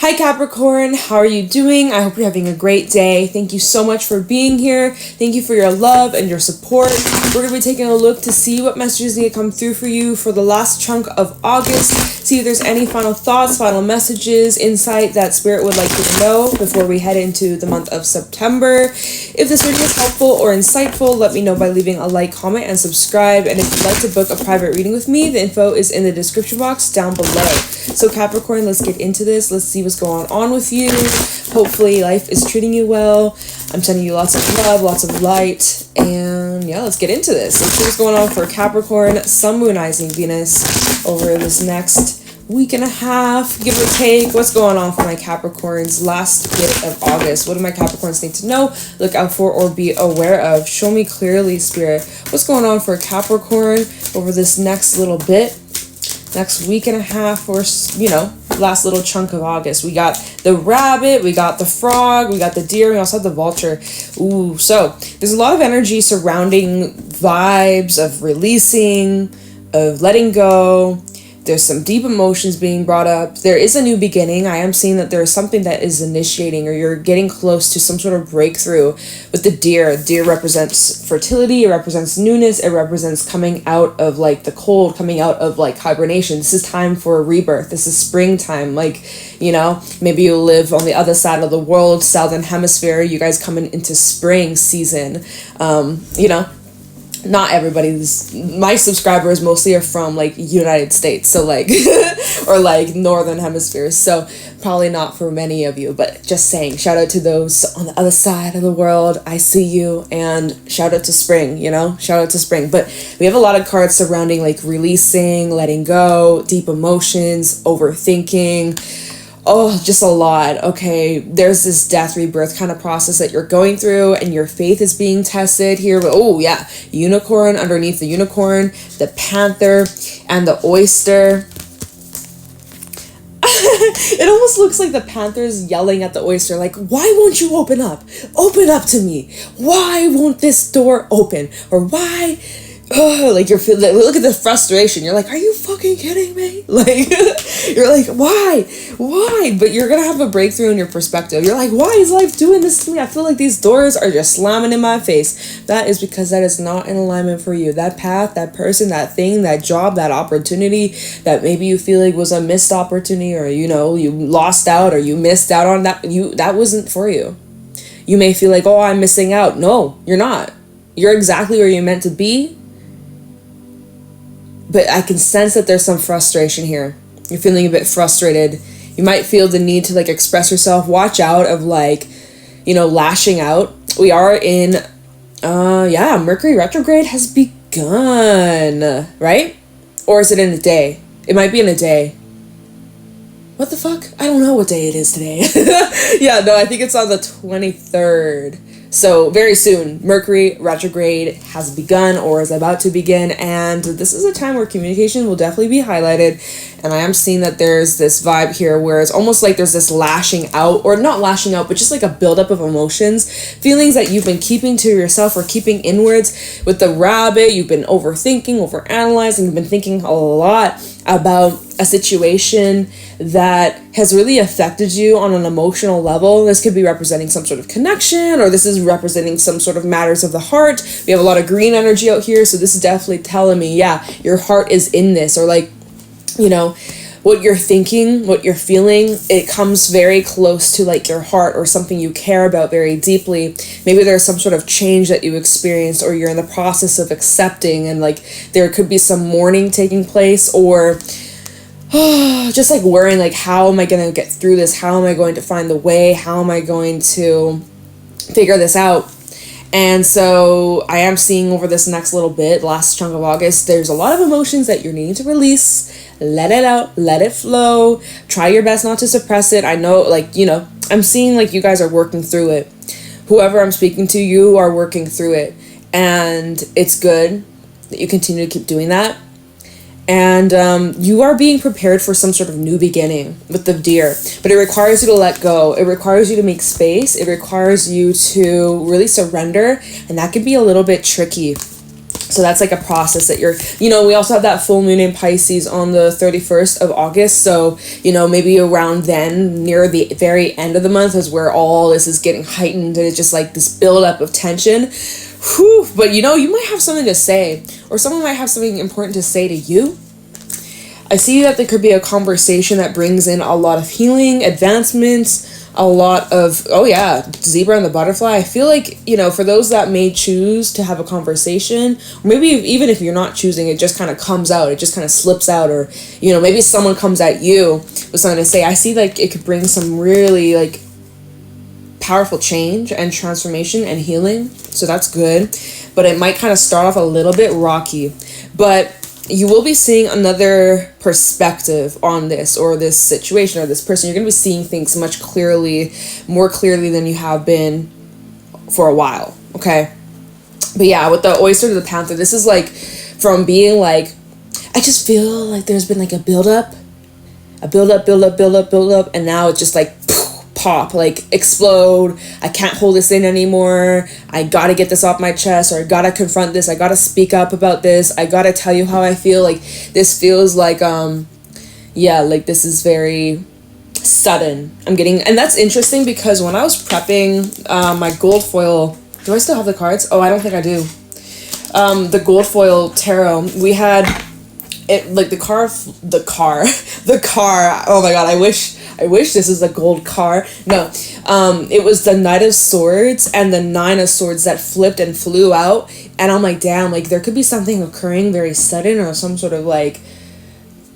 Hi Capricorn, how are you doing? I hope you're having a great day. Thank you so much for being here. Thank you for your love and your support. We're going to be taking a look to see what messages need to come through for you for the last chunk of August. See if there's any final thoughts, final messages, insight that Spirit would like you to know before we head into the month of September. If this reading is helpful or insightful, let me know by leaving a like, comment, and subscribe. And if you'd like to book a private reading with me, the info is in the description box down below. So Capricorn, let's get into this. Let's see what's going on with you. Hopefully life is treating you well. I'm sending you lots of love, lots of light, and yeah, let's get into this. Let's see what's going on for Capricorn, Sun, Moon, Rising, Venus over this next week and a half, give or take. What's going on for my Capricorns last bit of August? What do my Capricorns need to know, look out for, or be aware of? Show me clearly, Spirit. What's going on for Capricorn over this next little bit, next week and a half, or, you know, last little chunk of August? We got the rabbit, we got the frog, we got the deer, we also have the vulture. Ooh, so there's a lot of energy surrounding vibes of releasing, of letting go. There's some deep emotions being brought up. There is a new beginning. I am seeing that there is something that is initiating, or you're getting close to some sort of breakthrough with the deer. Deer represents fertility. It represents newness. It represents coming out of like the cold, coming out of like hibernation. This is time for a rebirth. This is springtime. Like, you know, maybe you live on the other side of the world, southern hemisphere. You guys coming into spring season. You know, not everybody's, my subscribers mostly are from like United States, so like or like northern hemispheres, so probably not for many of you, but just saying, shout out to those on the other side of the world. I see you, and shout out to spring, you know, shout out to spring. But we have a lot of cards surrounding like releasing, letting go, deep emotions, overthinking. Oh, just a lot. Okay, there's this death rebirth kind of process that you're going through, and your faith is being tested here. But oh yeah, unicorn underneath the unicorn, the panther, and the oyster. It almost looks like the panther's yelling at the oyster, like, why won't you open up? Open up to me. Why won't this door open? Or why? Like you're feeling, look at the frustration. You're like, are you fucking kidding me? Like, you're like, why? But you're gonna have a breakthrough in your perspective. You're like, why is life doing this to me? I feel like these doors are just slamming in my face. That is because that is not in alignment for you. That path, that person, that thing, that job, that opportunity that maybe you feel like was a missed opportunity, or you know, you lost out, or you missed out on that. That wasn't for you. You may feel like, oh, I'm missing out. No, you're not. You're exactly where you're meant to be. But I can sense that there's some frustration here. You're feeling a bit frustrated. You might feel the need to like express yourself. Watch out of like, you know, lashing out. We are in, Mercury retrograde has begun, right? Or is it in a day? It might be in a day. What the fuck? I don't know what day it is today. Yeah, no, I think it's on the 23rd. So very soon, Mercury retrograde has begun or is about to begin, and this is a time where communication will definitely be highlighted. And I am seeing that there's this vibe here where it's almost like there's this lashing out, or not lashing out, but just like a buildup of emotions, feelings that you've been keeping to yourself or keeping inwards. With the rabbit, you've been overthinking, overanalyzing, you've been thinking a lot about a situation that has really affected you on an emotional level. This could be representing some sort of connection, or this is representing some sort of matters of the heart. We have a lot of green energy out here, so this is definitely telling me, yeah, your heart is in this, or like, you know, what you're thinking, what you're feeling, it comes very close to like your heart or something you care about very deeply. Maybe there's some sort of change that you experienced, or you're in the process of accepting, and like there could be some mourning taking place, or just like worrying, like, how am I going to get through this? How am I going to find the way? How am I going to figure this out? And so I am seeing over this next little bit, last chunk of August, there's a lot of emotions that you're needing to release. Let it out, let it flow. Try your best not to suppress it. I know, like, you know, I'm seeing like you guys are working through it. Whoever I'm speaking to, you are working through it. And it's good that you continue to keep doing that. And you are being prepared for some sort of new beginning with the deer. But it requires you to let go. It requires you to make space. It requires you to really surrender. And that can be a little bit tricky. So that's like a process that you're, we also have that full moon in Pisces on the 31st of August. So, maybe around then, near the very end of the month, is where all this is getting heightened, and it's just like this buildup of tension. Whew. But you might have something to say, or someone might have something important to say to you. I see that there could be a conversation that brings in a lot of healing, advancements, a lot of, zebra and the butterfly. I feel like, for those that may choose to have a conversation, or maybe even if you're not choosing, it just kind of comes out, it just kind of slips out, or, maybe someone comes at you with something to say. I see like it could bring some really like powerful change and transformation and healing. So that's good. But it might kind of start off a little bit rocky. But you will be seeing another perspective on this or this situation or this person. You're going to be seeing things much more clearly than you have been for a while, okay? But yeah, with the oyster to the panther, this is like from being like, I just feel like there's been like a build up, and now it's just like pop, like explode. I can't hold this in anymore. I gotta get this off my chest, or I gotta confront this. I gotta speak up about this. I gotta tell you how I feel. Like this feels like like this is very sudden. And that's interesting because when I was prepping my gold foil, do I still have the cards? Oh, I don't think I do. The gold foil tarot, we had it like the car. Oh my god, I wish this is a gold car. No, it was the Knight of Swords and the Nine of Swords that flipped and flew out. And I'm like, damn, like there could be something occurring very sudden, or some sort of like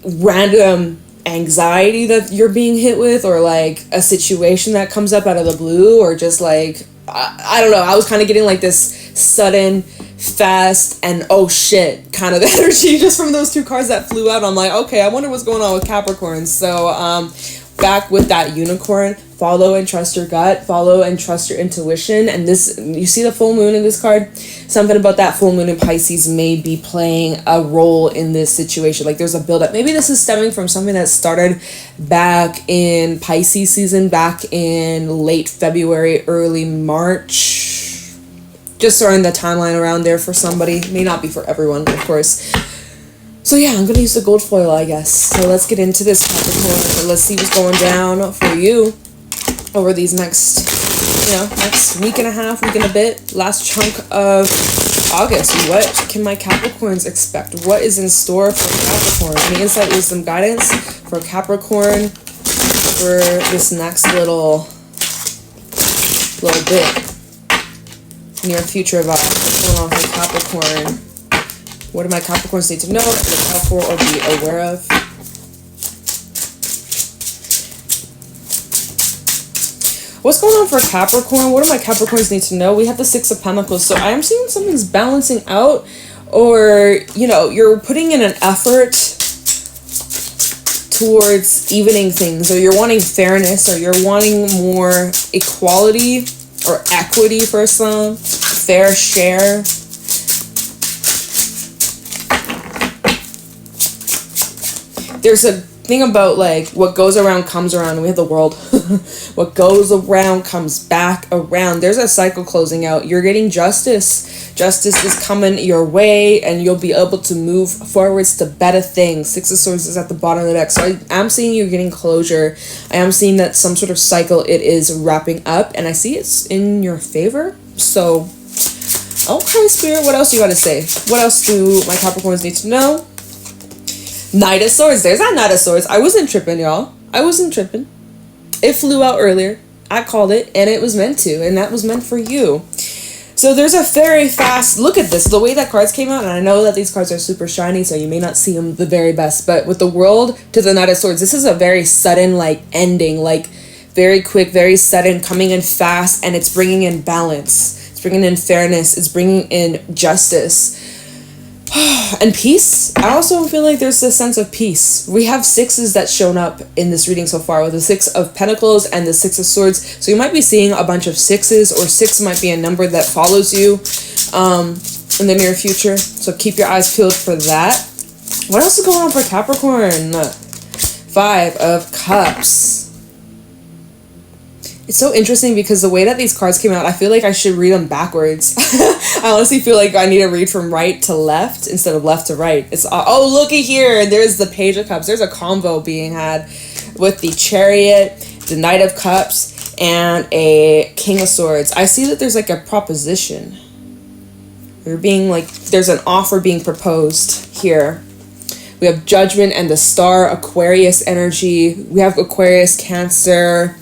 random anxiety that you're being hit with, or like a situation that comes up out of the blue, or just like, I don't know. I was kind of getting like this sudden, fast, and oh shit kind of energy just from those two cards that flew out. I'm like, okay, I wonder what's going on with Capricorn. So, back with that unicorn, follow and trust your gut, follow and trust your intuition. And this, you see the full moon in this card? Something about that full moon in Pisces may be playing a role in this situation. Like there's a buildup. Maybe this is stemming from something that started back in Pisces season, back in late February, early March. Just starting the timeline around there for somebody. May not be for everyone, of course. So yeah, I'm going to use the gold foil, I guess. So let's get into this, Capricorn. Let's see what's going down for you over these next week and a half, week and a bit. Last chunk of August. What can my Capricorns expect? What is in store for Capricorn? Any insight, wisdom, guidance for Capricorn for this next little bit? Near future vibe. What's going on for Capricorn? What do my Capricorns need to know, look out for, or be aware of? What's going on for Capricorn? What do my Capricorns need to know? We have the Six of Pentacles. So I am seeing something's balancing out, or, you're putting in an effort towards evening things, or you're wanting fairness, or you're wanting more equality or equity for some, fair share. There's a thing about like what goes around comes around. We have the world. What goes around comes back around. There's a cycle closing out. You're getting justice. Justice is coming your way, and you'll be able to move forwards to better things. Six of Swords is at the bottom of the deck. So I am seeing you getting closure. I am seeing that some sort of cycle, it is wrapping up, and I see it's in your favor. So, okay, Spirit, what else you got to say? What else do my Capricorns need to know? Knight of Swords. There's that Knight of Swords. I wasn't tripping, y'all. I wasn't tripping. It flew out earlier. I called it, and it was meant to, and that was meant for you. So there's a very fast look at this. The way that cards came out, and I know that these cards are super shiny, so you may not see them the very best, but with the World to the Knight of Swords, this is a very sudden, like, ending, like, very quick, very sudden, coming in fast, and it's bringing in balance. It's bringing in fairness. It's bringing in justice. And peace. I also feel like there's this sense of peace. We have sixes that's shown up in this reading so far, with the Six of Pentacles and the Six of Swords. So you might be seeing a bunch of sixes, or six might be a number that follows you in the near future. So keep your eyes peeled for that. What else is going on for Capricorn? Five of Cups. It's so interesting because the way that these cards came out, I feel like I should read them backwards. I honestly feel like I need to read from right to left instead of left to right. It's oh, looky here. There's the Page of Cups. There's a convo being had with the Chariot, the Knight of Cups, and a King of Swords. I see that there's like a proposition. There's an offer being proposed here. We have Judgment and the Star, Aquarius energy. We have Aquarius, Cancer.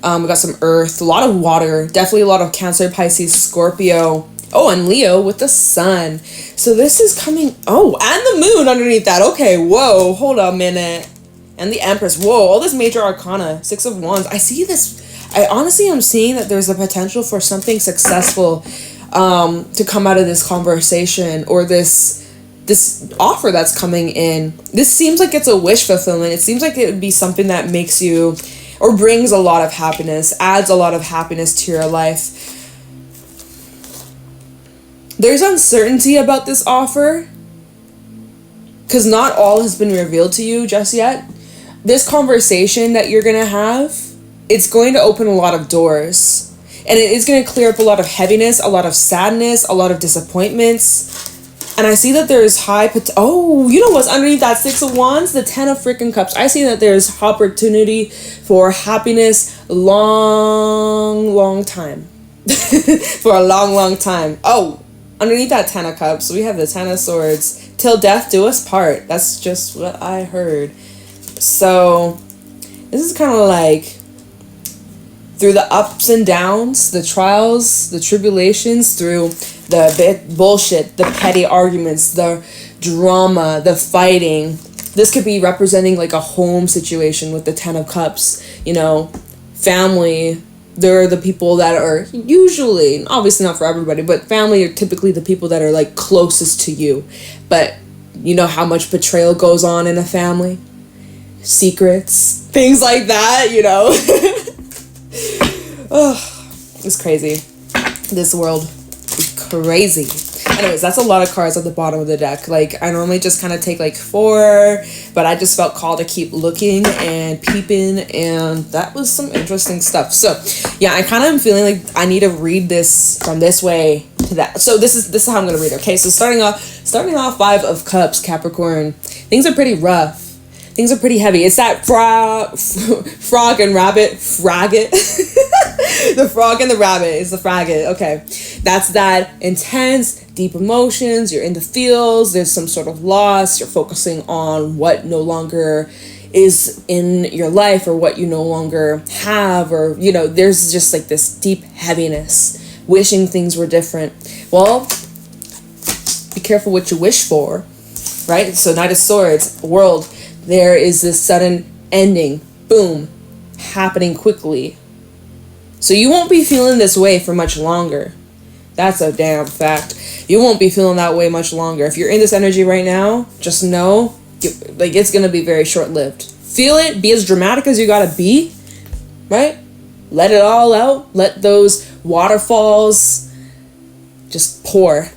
We got some Earth, a lot of water, definitely a lot of Cancer, Pisces, Scorpio. Oh, and Leo with the Sun. So this is coming. Oh, and the Moon underneath that. Okay, whoa, hold a minute. And the Empress. Whoa, all this major arcana. 6 of Wands. I see this. I honestly am seeing that there's a potential for something successful to come out of this conversation or this offer that's coming in. This seems like it's a wish fulfillment. It seems like it would be something that makes you or brings a lot of happiness, adds a lot of happiness to your life. There's uncertainty about this offer because not all has been revealed to you just yet. This conversation that you're going to have, it's going to open a lot of doors. And it is going to clear up a lot of heaviness, a lot of sadness, a lot of disappointments. And I see that there's oh, you know what's underneath that 6 of Wands? The 10 of freaking Cups. I see that there's opportunity for happiness long time. For a long time. Oh, underneath that 10 of Cups, we have the 10 of Swords. Till death do us part. That's just what I heard. So, this is kind of like through the ups and downs, the trials, the tribulations, through the bullshit, the petty arguments, the drama, the fighting. This could be representing like a home situation with the 10 of Cups, you know, family. They're the people that are usually, obviously not for everybody, but family are typically the people that are like closest to you. But you know how much betrayal goes on in a family? Secrets, things like that, you know. Oh, it's crazy. This world is crazy. Anyways, that's a lot of cards at the bottom of the deck. Like, I normally just kind of take like 4, but I just felt called to keep looking and peeping, and that was some interesting stuff. So, yeah, I kind of am feeling like I need to read this from this way to that. So this is how I'm gonna read it. Okay, so starting off 5 of Cups, Capricorn. Things are pretty rough. Things are pretty heavy. It's that frog and rabbit, fraggot. The frog and the rabbit is the fraggot. Okay. That's that intense, deep emotions. You're in the feels. There's some sort of loss. You're focusing on what no longer is in your life or what you no longer have. Or, you know, there's just like this deep heaviness. Wishing things were different. Well, be careful what you wish for. Right? So Knight of Swords, world. There is this sudden ending, boom, happening quickly. So you won't be feeling this way for much longer. That's a damn fact. You won't be feeling that way much longer. If you're in this energy right now, just know, like, it's going to be very short-lived. Feel it, be as dramatic as you got to be, right? Let it all out. Let those waterfalls just pour.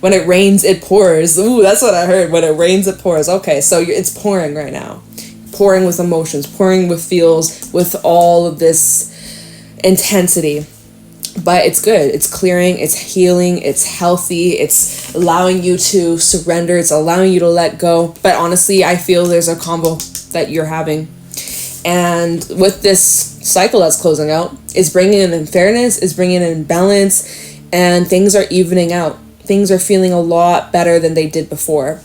When it rains, it pours. Ooh, that's what I heard. When it rains, it pours. Okay, so it's pouring right now. Pouring with emotions, pouring with feels, with all of this intensity. But it's good. It's clearing. It's healing. It's healthy. It's allowing you to surrender. It's allowing you to let go. But honestly, I feel there's a combo that you're having. And with this cycle that's closing out, it's bringing in fairness, it's bringing in balance, and things are evening out. Things are feeling a lot better than they did before,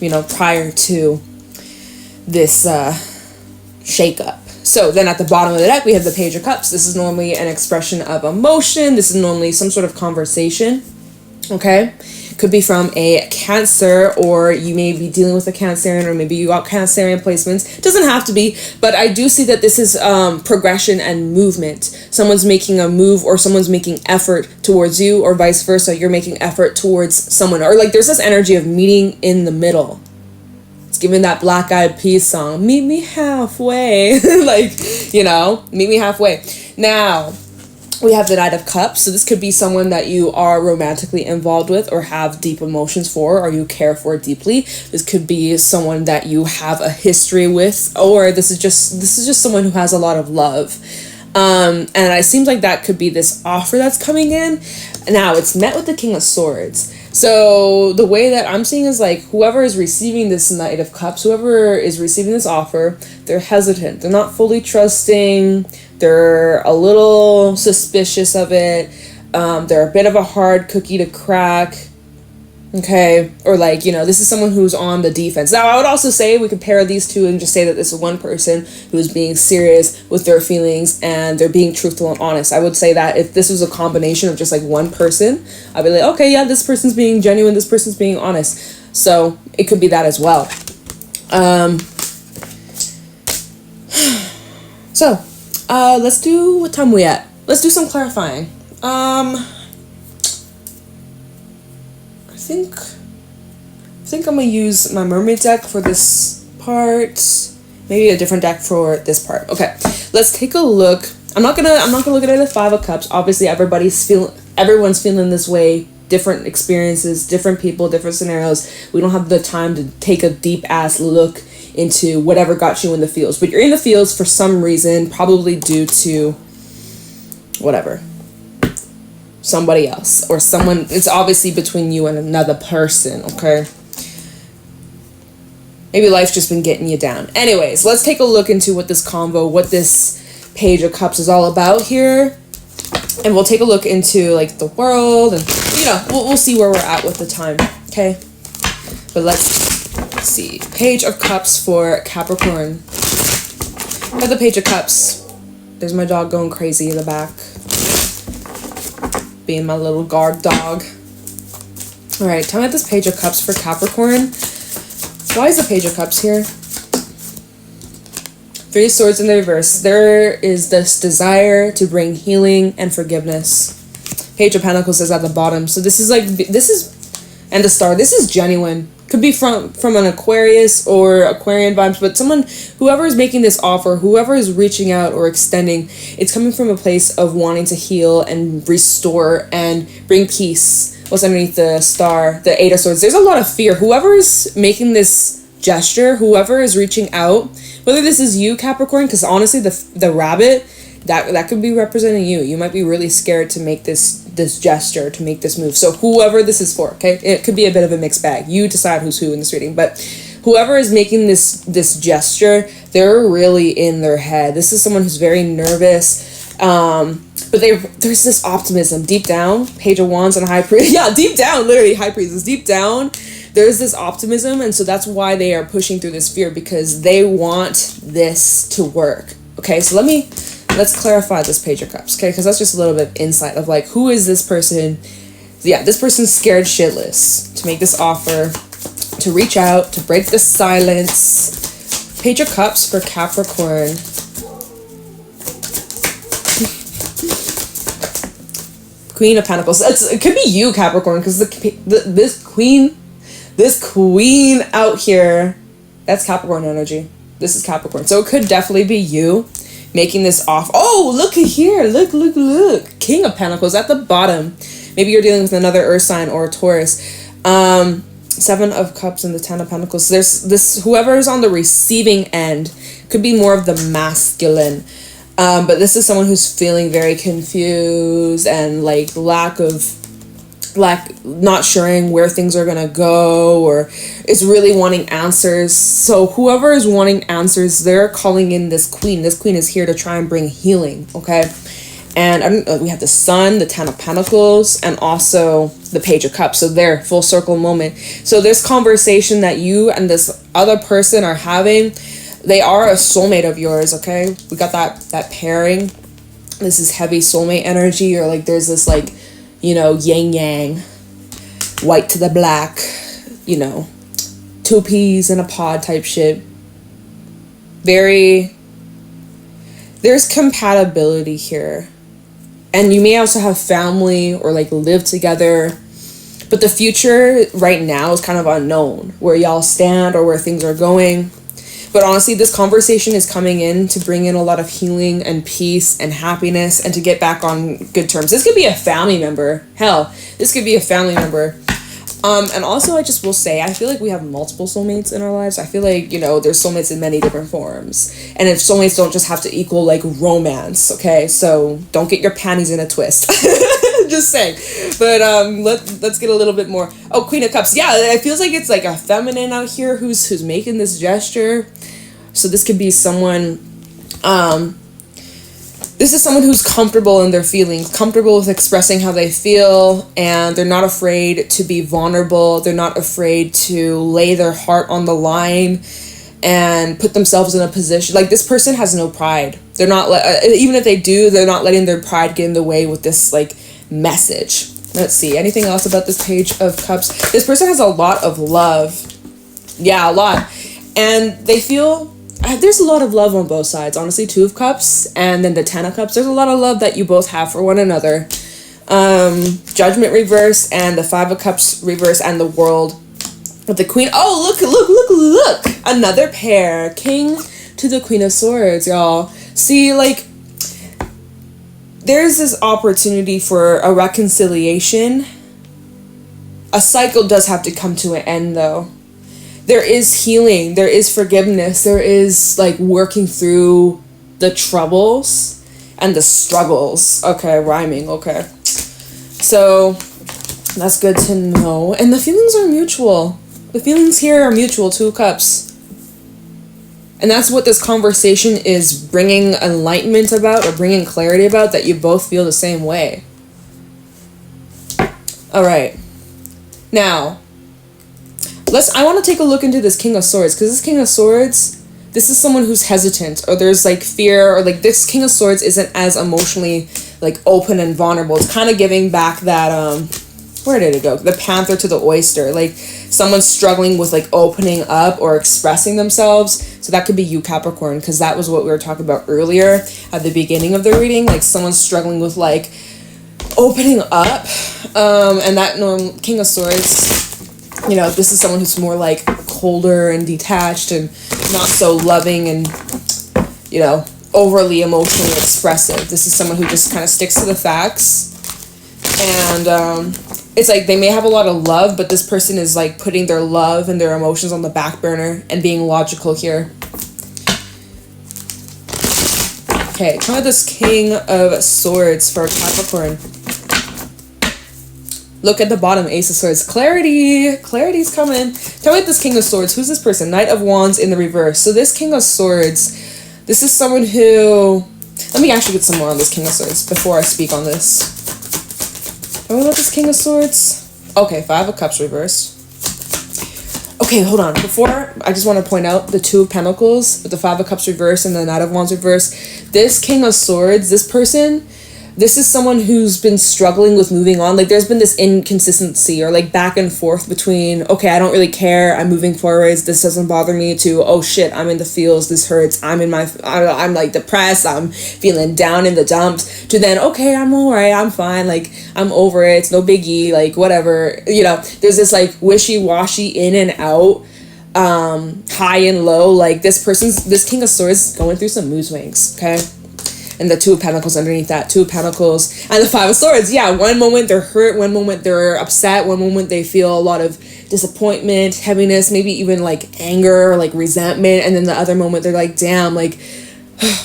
you know, prior to this shakeup. So then at the bottom of the deck, we have the Page of Cups. This is normally an expression of emotion. This is normally some sort of conversation, okay? Could be from a Cancer, or you may be dealing with a Cancerian, or maybe you got Cancerian placements. It doesn't have to be, but I do see that this is progression and movement. Someone's making a move, or someone's making effort towards you, or vice versa. You're making effort towards someone, or like there's this energy of meeting in the middle. It's giving that Black Eyed Peas song, meet me halfway. Like, you know, meet me halfway. Now, we have the Knight of Cups. So this could be someone that you are romantically involved with or have deep emotions for, or you care for deeply. This could be someone that you have a history with, or this is just someone who has a lot of love. And it seems like that could be this offer that's coming in, Now, it's met with the King of Swords. So the way that I'm seeing is like whoever is receiving this Knight of Cups, whoever is receiving this offer, they're hesitant. They're not fully trusting. They're a little suspicious of it. They're a bit of a hard cookie to crack. Okay, or like, you know, this is someone who's on the defense. Now, I would also say we could pair these two and just say that this is one person who's being serious with their feelings and they're being truthful and honest. I would say that if this was a combination of just like one person, I'd be like, okay, yeah, this person's being genuine, this person's being honest. So it could be that as well. Let's do, what time are we at? Let's do some clarifying. I think I'm gonna use my Mermaid deck for this part. Maybe a different deck for this part. Okay, let's take a look. I'm not gonna look at it as 5 of Cups. Obviously, everyone's feeling this way. Different experiences, different people, different scenarios. We don't have the time to take a deep ass look into whatever got you in the feels. But you're in the feels for some reason, probably due to whatever. Somebody else or someone. It's obviously between you and another person, okay? Maybe life's just been getting you down. Anyways, let's take a look into what this convo, what this Page of Cups is all about here. And we'll take a look into like the world and, you know, we'll see where we're at with the time, okay? But let's see. Page of Cups for Capricorn. Got the Page of Cups. There's my dog going crazy in the back. Being my little guard dog. Alright, tell me about this Page of Cups for Capricorn. Why is the Page of Cups here? 3 of Swords in the reverse. There is this desire to bring healing and forgiveness. Page of Pentacles is at the bottom. So this is like, and the Star. This is genuine. Could be from an Aquarius or Aquarian vibes, but whoever is making this offer, whoever is reaching out or extending, it's coming from a place of wanting to heal and restore and bring peace. What's underneath the Star? The 8 of Swords. There's a lot of fear. Whoever is making this gesture, whoever is reaching out, whether this is you, Capricorn, because honestly, the rabbit, that could be representing you. You might be really scared to make this gesture, to make this move. So whoever this is for, okay? It could be a bit of a mixed bag. You decide who's who in this reading. But whoever is making this gesture, they're really in their head. This is someone who's very nervous. But there's this optimism. Deep down, Page of Wands and High Priest. Yeah, deep down, literally, High Priest is deep down. There's this optimism. And so that's why they are pushing through this fear, because they want this to work. Okay, so let's clarify this Page of Cups, okay? Because that's just a little bit of insight of like, who is this person? Yeah, this person's scared shitless to make this offer, to reach out, to break the silence. Page of Cups for Capricorn. Queen of Pentacles. It could be you, Capricorn, because this queen out here, that's Capricorn energy. This is Capricorn. So it could definitely be you making this off. Oh, look at here. Look. King of Pentacles at the bottom. Maybe you're dealing with another Earth sign or a Taurus. 7 of Cups and the 10 of Pentacles. There's this, whoever is on the receiving end could be more of the masculine. But this is someone who's feeling very confused and like not sure where things are gonna go, or is really wanting answers. So whoever is wanting answers, they're calling in this queen. This queen is here to try and bring healing, okay? And we have the Sun, the 10 of Pentacles, and also the Page of Cups. So there, full circle moment. So this conversation that you and this other person are having, they are a soulmate of yours, okay? We got that pairing. This is heavy soulmate energy, or like there's this like, you know, yin yang, white to the black, you know, 2 peas in a pod type shit. There's compatibility here. And you may also have family or like live together. But the future right now is kind of unknown, where y'all stand or where things are going. But honestly, this conversation is coming in to bring in a lot of healing and peace and happiness and to get back on good terms. This could be a family member. Hell, this could be a family member. And also, I just will say, I feel like we have multiple soulmates in our lives. I feel like, you know, there's soulmates in many different forms. And if soulmates don't just have to equal, like, romance, okay? So don't get your panties in a twist. Just saying. But let's get a little bit more. Oh, Queen of Cups. Yeah, it feels like it's like a feminine out here who's making this gesture. So this could be someone, this is someone who's comfortable in their feelings, comfortable with expressing how they feel, and they're not afraid to be vulnerable. They're not afraid to lay their heart on the line and put themselves in a position. Like, this person has no pride. They're not, even if they do, they're not letting their pride get in the way with this, like, message. Let's see, anything else about this Page of Cups? This person has a lot of love. Yeah, a lot. And they feel, there's a lot of love on both sides, honestly. Two of Cups and then the Ten of Cups. There's a lot of love that you both have for one another. Judgment reverse and the Five of Cups reverse and the World with the Queen. Oh, look. Another pair. King to the Queen of Swords, y'all. See, like, there's this opportunity for a reconciliation. A cycle does have to come to an end, though. There is healing, there is forgiveness, there is, like, working through the troubles and the struggles. Okay, rhyming, okay. So, that's good to know. And the feelings are mutual. The feelings here are mutual, Two of Cups. And that's what this conversation is bringing enlightenment about, or bringing clarity about, that you both feel the same way. Alright. Now, I want to take a look into this King of Swords, because this King of Swords, this is someone who's hesitant, or there's, like, fear, or, like, this King of Swords isn't as emotionally, like, open and vulnerable. It's kind of giving back that, where did it go? The panther to the oyster. Like, someone's struggling with, like, opening up or expressing themselves. So that could be you, Capricorn, because that was what we were talking about earlier at the beginning of the reading. Like, someone's struggling with, like, opening up. And that King of Swords, you know, this is someone who's more, like, colder and detached and not so loving and, you know, overly emotionally expressive. This is someone who just kind of sticks to the facts. And it's like they may have a lot of love, but this person is, like, putting their love and their emotions on the back burner and being logical here. Okay, try this King of Swords for Capricorn. Look at the bottom, Ace of Swords. Clarity! Clarity's coming. Tell me this King of Swords. Who's this person? Knight of Wands in the reverse. So this King of Swords, this is someone who... Let me actually get some more on this King of Swords before I speak on this. Tell me about this King of Swords. Okay, Five of Cups reverse. Okay, hold on. Before, I just want to point out the Two of Pentacles with the Five of Cups reverse and the Knight of Wands reverse. This King of Swords, this person, this is someone who's been struggling with moving on. Like, there's been this inconsistency or, like, back and forth between, okay, I don't really care, I'm moving forwards, this doesn't bother me, to, oh shit, I'm in the feels, this hurts, I'm like depressed, I'm feeling down in the dumps, to then, okay, I'm alright, I'm fine, like, I'm over it, it's no biggie, like, whatever, you know, there's this, like, wishy-washy in and out, high and low. Like, this King of Swords going through some mood swings, okay? And the Two of Pentacles underneath that, Two of Pentacles, and the Five of Swords. Yeah, one moment they're hurt, one moment they're upset, one moment they feel a lot of disappointment, heaviness, maybe even, like, anger or, like, resentment, and then the other moment they're like, damn, like,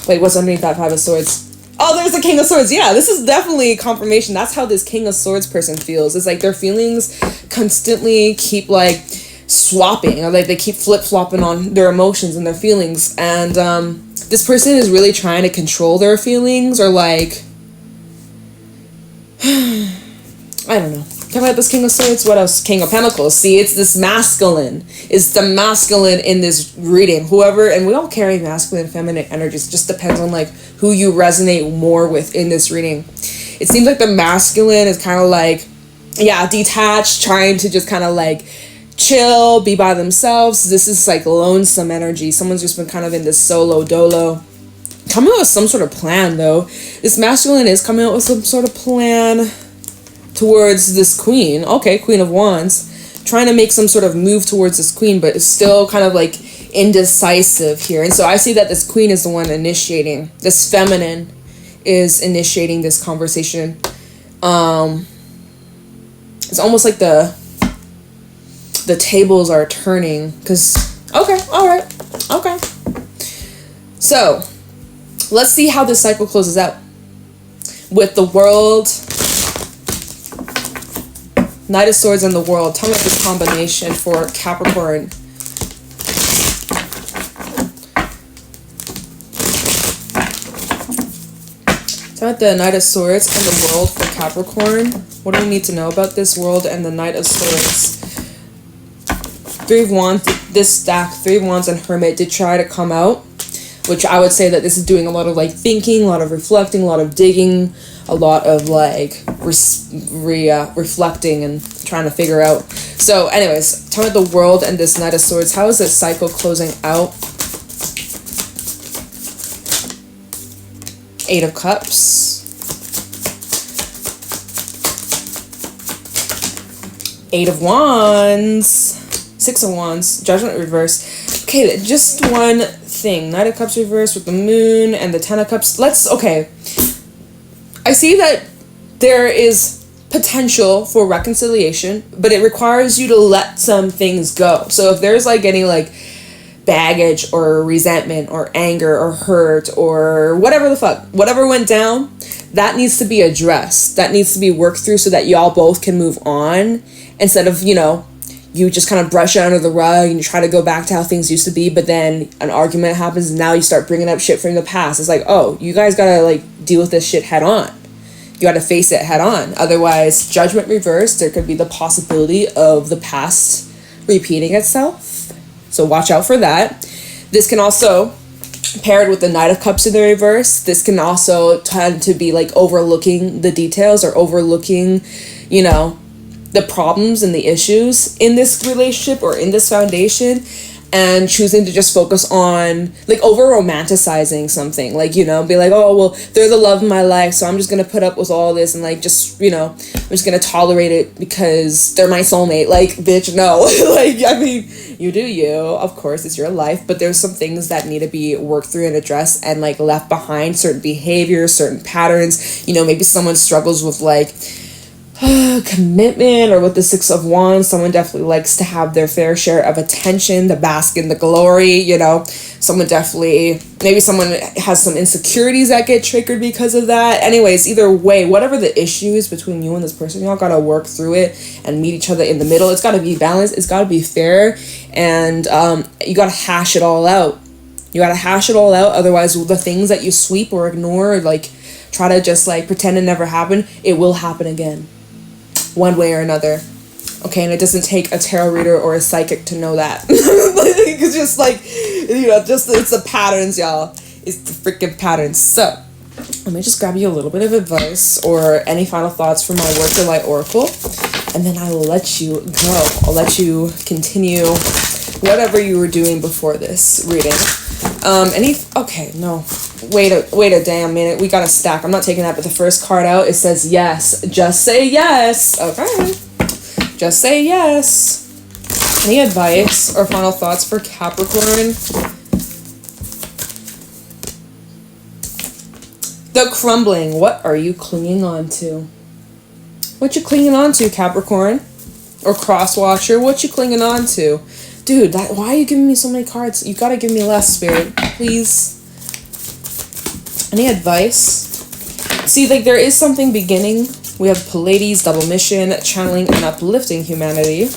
wait, what's underneath that Five of Swords? Oh, there's the King of Swords. Yeah, this is definitely confirmation. That's how this King of Swords person feels. It's like their feelings constantly keep, like, swapping, or, like, they keep flip-flopping on their emotions and their feelings, and, this person is really trying to control their feelings, or, like, I don't know. Talk about this King of Swords. What else? King of Pentacles. See, it's this masculine. It's the masculine in this reading. Whoever, and we all carry masculine and feminine energies. It just depends on, like, who you resonate more with in this reading. It seems like the masculine is kind of like, yeah, detached, trying to just kind of, like, chill, be by themselves. This is, like, lonesome energy. Someone's just been kind of in this solo dolo. Coming out with some sort of plan, though. This masculine is coming out with some sort of plan towards this queen. Okay, Queen of Wands. Trying to make some sort of move towards this queen, but is still kind of, like, indecisive here. And so I see that this queen is the one initiating. This feminine is initiating this conversation. It's almost like the tables are turning, because, okay, all right, okay. So, let's see how this cycle closes out. With the World Knight of Swords and the World. Tell me about this combination for Capricorn. Tell me about the Knight of Swords and the World for Capricorn. What do we need to know about this World and the Knight of Swords? Three of Wands, this stack, Three of Wands and Hermit did try to come out, which I would say that this is doing a lot of like thinking, a lot of reflecting, a lot of digging, a lot of like reflecting and trying to figure out. So anyways, tell me the World and this Knight of Swords. How is this cycle closing out? Eight of Cups. Eight of Wands. Six of Wands. Judgment reverse. Okay, just one thing. Knight of Cups reverse with the Moon and the Ten of Cups. Okay. I see that there is potential for reconciliation, but it requires you to let some things go. So if there's like any like baggage or resentment or anger or hurt or whatever the fuck, whatever went down, that needs to be addressed. That needs to be worked through so that y'all both can move on, instead of, you know, you just kind of brush it under the rug and you try to go back to how things used to be, but then an argument happens and now you start bringing up shit from the past. It's like, oh, you guys gotta like deal with this shit head on. You gotta face it head on. Otherwise, Judgment reversed, there could be the possibility of the past repeating itself. So watch out for that. This can also, paired with the Knight of Cups in the reverse, this can also tend to be like overlooking the details or overlooking, you know, the problems and the issues in this relationship or in this foundation, and choosing to just focus on like over romanticizing something, like, you know, be like, oh well, they're the love of my life, so I'm just gonna put up with all this and like just, you know, I'm just gonna tolerate it because they're my soulmate. Like, bitch, no. Like, I mean, you do you, of course, it's your life, but there's some things that need to be worked through and addressed and like left behind, certain behaviors, certain patterns. You know, maybe someone struggles with like commitment, or with the Six of Wands, someone definitely likes to have their fair share of attention, to bask in the glory, you know. Someone definitely, maybe someone has some insecurities that get triggered because of that. Anyways, either way, whatever the issue is between you and this person, y'all gotta work through it and meet each other in the middle. It's gotta be balanced, it's gotta be fair, and you gotta hash it all out. You gotta hash it all out, otherwise the things that you sweep or ignore, or like try to just like pretend it never happened, it will happen again, one way or another. Okay, and it doesn't take a tarot reader or a psychic to know that. It's just like, you know, just it's the patterns, y'all. It's the freaking patterns. So let me just grab you a little bit of advice or any final thoughts from my Work Your Light Oracle, and then I will let you go. I'll let you continue whatever you were doing before this reading. Okay, no. Wait a damn minute. We got a stack. I'm not taking that, but the first card out, it says yes. Just say yes. Okay. Just say yes. Any advice or final thoughts for Capricorn? The Crumbling. What are you clinging on to? What you clinging on to, Capricorn? Or Crosswatcher? What you clinging on to? Dude, why are you giving me so many cards? You gotta give me less, Spirit. Please. Any advice? See, like, there is something beginning. We have Pleiades, double mission, channeling and uplifting humanity.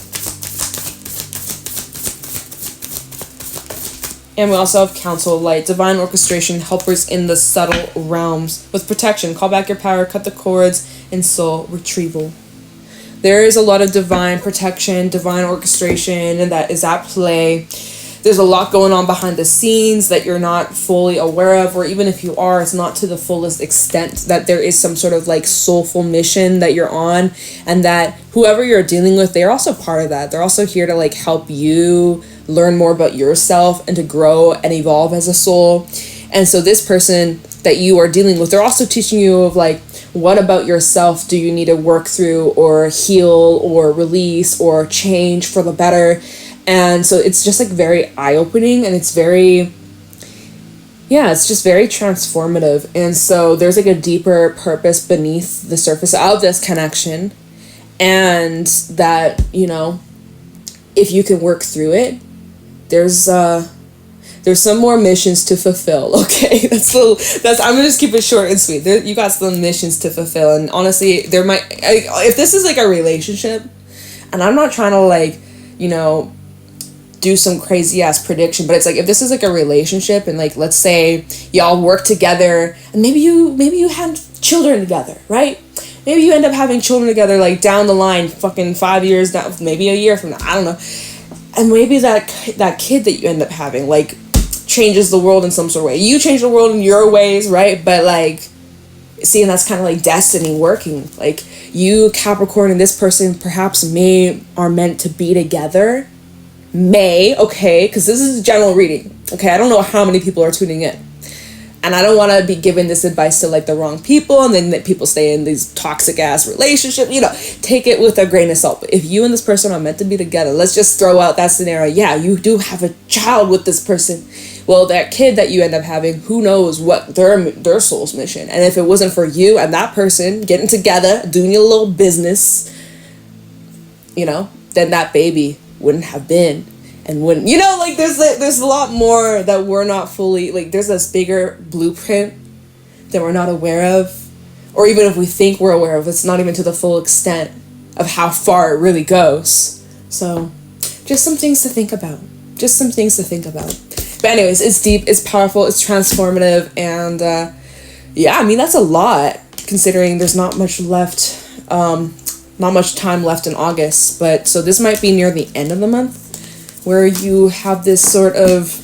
And we also have Council of Light, divine orchestration, helpers in the subtle realms. With protection, call back your power, cut the cords, and soul retrieval. There is a lot of divine protection, divine orchestration, and that is at play. There's a lot going on behind the scenes that you're not fully aware of, or even if you are, it's not to the fullest extent, that there is some sort of like soulful mission that you're on, and that whoever you're dealing with, they're also part of that. They're also here to like help you learn more about yourself and to grow and evolve as a soul. And so this person that you are dealing with, they're also teaching you of like, what about yourself do you need to work through or heal or release or change for the better? And so it's just like very eye-opening, and it's very, yeah, it's just very transformative. And so there's like a deeper purpose beneath the surface of this connection, and that, you know, if you can work through it, there's some more missions to fulfill. Okay, that's I'm gonna just keep it short and sweet. You got some missions to fulfill, and honestly, if this is like a relationship, And I'm not trying to like, you know, do some crazy ass prediction, but it's like, if this is like a relationship and like, let's say y'all work together and maybe you had children together, right? Maybe you end up having children together like down the line, fucking 5 years down, maybe a year from now, I don't know. And maybe that kid that you end up having like changes the world in some sort of way. You change the world in your ways, right? But like, seeing that's kind of like destiny working. Like you, Capricorn, and this person perhaps are meant to be together. Okay, because this is a general reading. Okay, I don't know how many people are tuning in. And I don't want to be giving this advice to like the wrong people, and then that people stay in these toxic ass relationships. You know, take it with a grain of salt. But if you and this person are meant to be together, let's just throw out that scenario. Yeah, you do have a child with this person. Well, that kid that you end up having, who knows what their soul's mission. And if it wasn't for you and that person getting together, doing your little business, you know, then that baby wouldn't have been. And wouldn't, you know, like there's a lot more that we're not fully, like there's this bigger blueprint that we're not aware of, or even if we think we're aware of, it's not even to the full extent of how far it really goes. So just some things to think about. But anyways, it's deep, it's powerful, it's transformative, and yeah, I mean, that's a lot considering there's not much time left in August. But so this might be near the end of the month where you have this sort of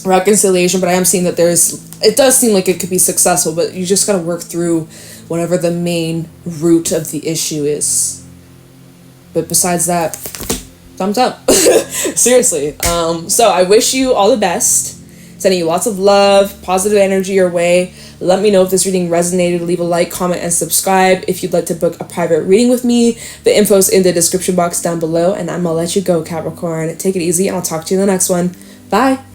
reconciliation, but I am seeing that it does seem like it could be successful, but you just got to work through whatever the main root of the issue is. But besides that, thumbs up. Seriously. So I wish you all the best. Sending you lots of love, positive energy your way. Let me know if this reading resonated. Leave a like, comment, and subscribe. If you'd like to book a private reading with me, the info's in the description box down below. And I'm gonna let you go, Capricorn. Take it easy, and I'll talk to you in the next one. Bye.